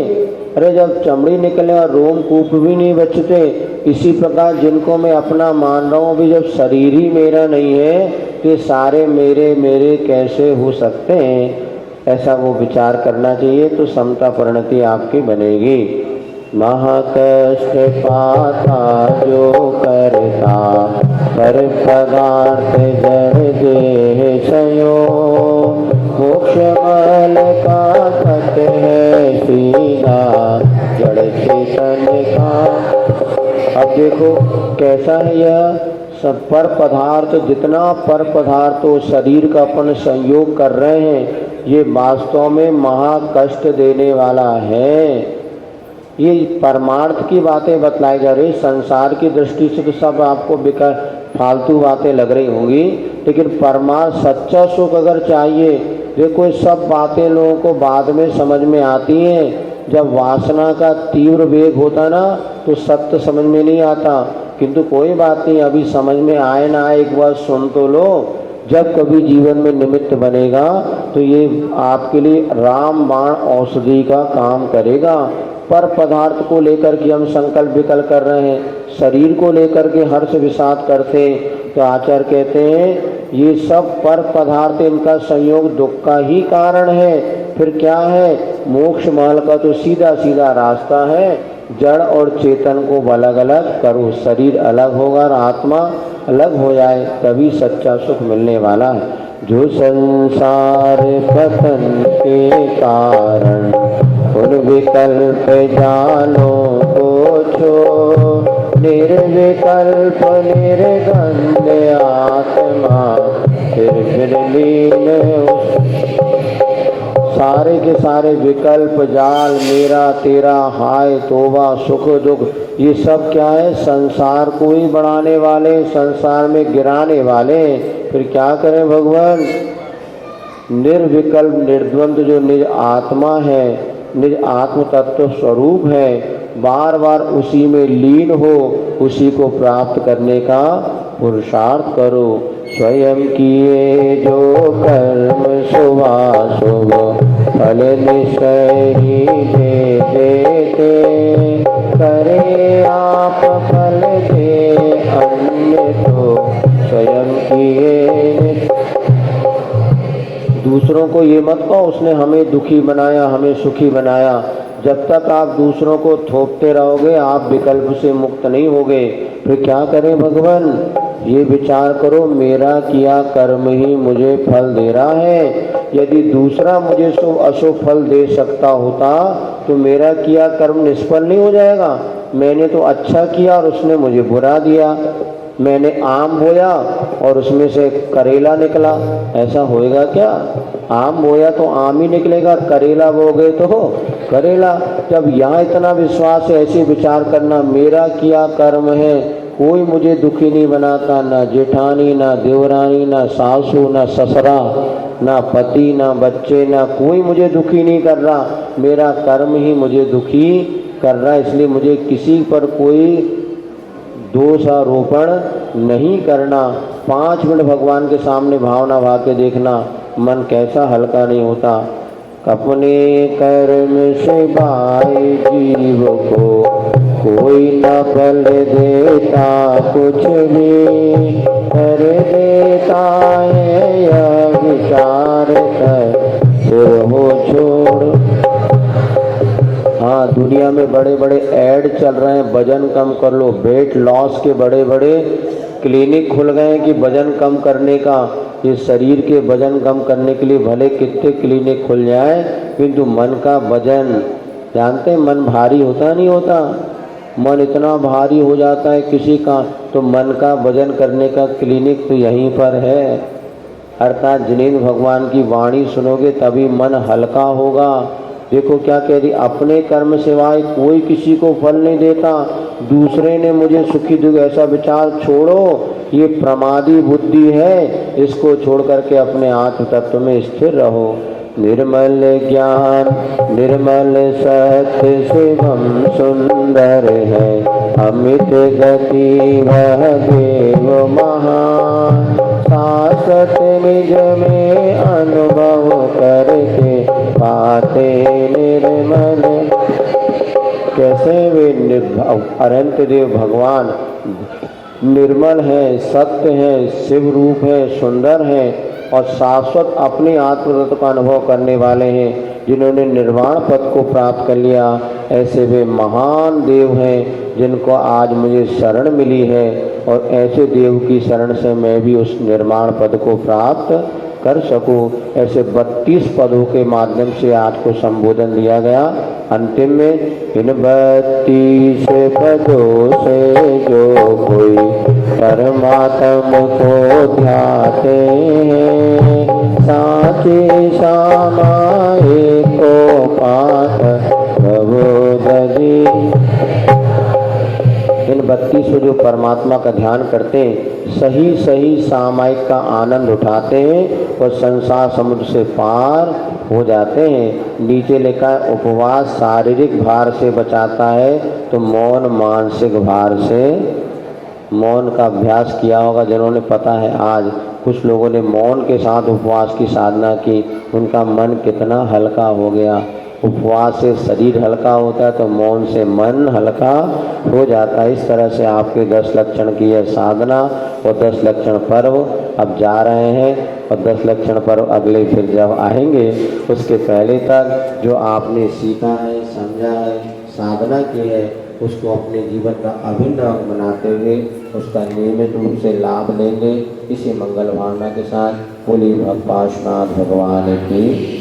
[SPEAKER 1] अरे जब चमड़ी निकले और रोमकूप भी नहीं बचते, इसी प्रकार जिनको मैं अपना मान रहा हूँ, भी जब शरीर ही मेरा नहीं है तो सारे मेरे मेरे कैसे हो सकते हैं? ऐसा वो विचार करना चाहिए, तो समता परिणति आपकी बनेगी। महाकष्ट पाता जो करता, पर पदार्थ जड़ दे देखो कैसा है यह सब पर पदार्थ, जितना पर पदार्थ वो शरीर का अपन संयोग कर रहे हैं, ये वास्तव में महा कष्ट देने वाला है। ये परमार्थ की बातें बतलाई जा रही। संसार की दृष्टि से तो सब आपको बेकार फालतू बातें लग रही होंगी, लेकिन परमार्थ सच्चा सुख अगर चाहिए, देखो सब बातें लोगों को बाद में समझ में आती हैं। जब वासना का तीव्र वेग होता ना तो सत्य समझ में नहीं आता, किंतु कोई बात नहीं, अभी समझ में आए ना आए एक बार सुन तो लो। जब कभी जीवन में निमित्त बनेगा तो ये आपके लिए राम बाण औषधि का काम करेगा। पर पदार्थ को लेकर के हम संकल्प विकल्प कर रहे हैं, शरीर को लेकर के हर्ष विषाद करते हैं, तो आचार्य कहते हैं ये सब पर पदार्थ, इनका संयोग दुख का ही कारण है। फिर क्या है, मोक्ष मार्ग का तो सीधा सीधा रास्ता है, जड़ और चेतन को अलग अलग करो, शरीर अलग होगा और आत्मा अलग हो जाए, तभी सच्चा सुख मिलने वाला है। जो संसार पतन के कारण उन विकल्प जानो को छो, निर्विकल्प निर्गंध आत्मा फिर लीन। सारे के सारे विकल्प जाल, मेरा तेरा, हाय तोबा, सुख दुख, ये सब क्या है, संसार को ही बढ़ाने वाले, संसार में गिराने वाले। फिर क्या करें भगवान, निर्विकल्प निर्द्वंद जो निज आत्मा है, निज आत्म तत्व स्वरूप है, बार बार उसी में लीन हो, उसी को प्राप्त करने का पुरुषार्थ करो। स्वयं किए जो कर्म शुभाशुभ फल निश्चय ही दे देते, करे आप फल दे अन्य तो स्वयं किए। दूसरों को ये मत कहो उसने हमें दुखी बनाया, हमें सुखी बनाया। जब तक आप दूसरों को थोपते रहोगे आप विकल्प से मुक्त नहीं होगे। फिर क्या करें भगवान, ये विचार करो मेरा किया कर्म ही मुझे फल दे रहा है। यदि दूसरा मुझे शुभ अशुभ फल दे सकता होता तो मेरा किया कर्म निष्फल नहीं हो जाएगा। मैंने तो अच्छा किया और उसने मुझे बुरा दिया। मैंने आम बोया और उसमें से करेला निकला, ऐसा होएगा क्या? आम बोया तो आम ही निकलेगा, करेला बो गए तो करेला। जब यहाँ इतना विश्वास है, ऐसे विचार करना मेरा किया कर्म है, कोई मुझे दुखी नहीं बनाता, ना जेठानी, ना देवरानी, ना सासू, ना ससुरा, ना पति, ना बच्चे, ना कोई मुझे दुखी नहीं कर रहा। मेरा कर्म ही मुझे दुखी कर रहा है, इसलिए मुझे किसी पर कोई दोषारोपण नहीं करना। 5 मिनट भगवान के सामने भावना भाव के देखना, मन कैसा हल्का नहीं होता। अपने कर्म से भाई जीव को कोई न फल देता, कुछ भी कर देता है यह विचार कर फिर हो छोड़। हाँ, दुनिया में बड़े बड़े ऐड चल रहे हैं, वजन कम कर लो, वेट लॉस के बड़े बड़े क्लिनिक खुल गए हैं कि वजन कम करने का। ये शरीर के वजन कम करने के लिए भले कितने क्लिनिक खुल जाए, किंतु मन का वजन, जानते हैं मन भारी होता नहीं होता, मन इतना भारी हो जाता है किसी का, तो मन का वजन करने का क्लिनिक तो यहीं पर है। अर्थात जिनेंद्र भगवान की वाणी सुनोगे तभी मन हल्का होगा। देखो क्या कह रही, अपने कर्म सिवाय कोई किसी को फल नहीं देता, दूसरे ने मुझे सुखी दुख, ऐसा विचार छोड़ो, ये प्रमादी बुद्धि है, इसको छोड़ करके अपने आत्म तत्व में स्थिर रहो। निर्मल ज्ञान निर्मल सत्य शिवम सुंदर है, अमित गति वह देव महान, शाश्वत निज में अनुभव करके पाते निर्मल। कैसे वे अनंत देव भगवान निर्मल है, सत्य है, शिव रूप है, सुंदर है और शाश्वत अपने आत्मतत्व का अनुभव करने वाले हैं, जिन्होंने निर्वाण पद को प्राप्त कर लिया। ऐसे वे महान देव हैं जिनको आज मुझे शरण मिली है, और ऐसे देव की शरण से मैं भी उस निर्वाण पद को प्राप्त कर सकूं। ऐसे 32 पदों के माध्यम से आज को संबोधन दिया गया। अंतिम में इन 32 पदों से जो कोई परमात्मा को ध्याते हैं, साचे सामाए को पाठ प्रबोधि। इन 32 जो परमात्मा का ध्यान करते हैं, सही सही सामायिक का आनंद उठाते हैं और संसार समुद्र से पार हो जाते हैं। नीचे लिखा है उपवास शारीरिक भार से बचाता है, तो मौन मानसिक भार से। मौन का अभ्यास किया होगा जिन्होंने, पता है आज कुछ लोगों ने मौन के साथ उपवास की साधना की, उनका मन कितना हल्का हो गया। उपवास से शरीर हल्का होता है तो मौन से मन हल्का हो जाता है। इस तरह से आपके 10 लक्षण की है साधना और 10 लक्षण पर्व अब जा रहे हैं, और 10 लक्षण पर्व अगले फिर जब आएंगे उसके पहले तक जो आपने सीखा है, समझा है, साधना की है, उसको अपने जीवन का अभिन्न अंग बनाते हुए उसका नियमित रूप से लाभ लेंगे। इसी मंगल भावना के साथ बोलिए भगवान भगवान की